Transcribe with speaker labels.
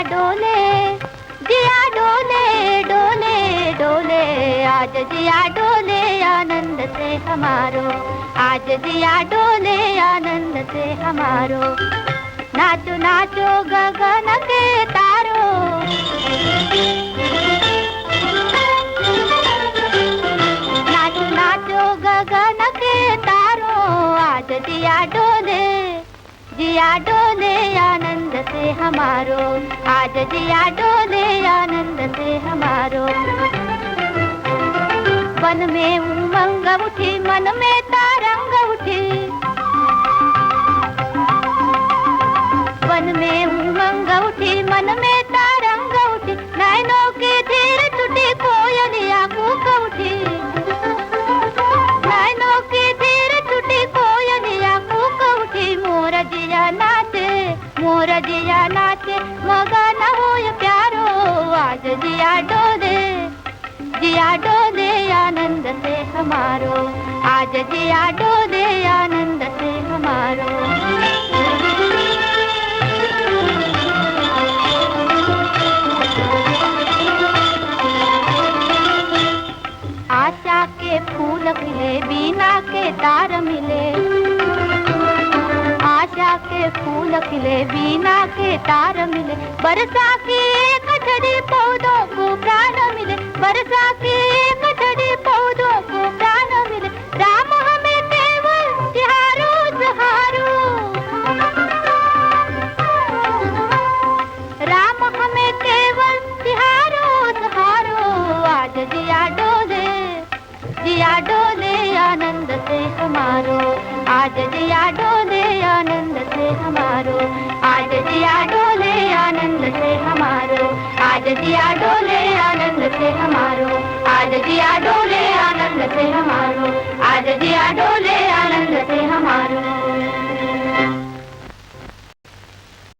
Speaker 1: डोले, जिया डोले डोले डोले, आज जिया डोले आनंद से हमारो, आज जिया डोले आनंद से हमारो। नाचो नाचो गगन के तारो, नाचो नाचो गगन के तारो, आज जिया डोले, जिया डोले आनंद से हमारो, आज जिया डोले आनंद से हमारो। वन में उमंग उठी, मन में तरंग उठी, वन में उमंग उठी, मन में तरंग उठी, नैनों की धीर टूटी, कोयलिया कूक उठी, नैनों की धीर टूटी, कोयलिया कूक उठी। मोर जिया नाचे, मोर जिया नाचे, मगन होय प्यारो, आज जिया डोले, जिया डोले आनंद से हमारो, आज जिया डोले आनंद से हमारो। आशा के फूल खिले, बीना के तार मिले, आशा के फूल खिले, बीना के तार मिले, बरसा की एक झड़ी पौधों को प्राण मिले, बरसा की एक झड़ी पौधों को प्राण मिले। राम हमें केवल तिहारो सहारो, राम हमें केवल तिहारो सहारो, आज जिया डोले, जिया डोले आनंद से हमारो, आज जिया डोले आनंद से हमारो, आज जिया डोले आनंद से हमारो, आज जिया डोले आनंद से हमारो, आज जिया डोले आनंद से हमारो, आज जिया डोले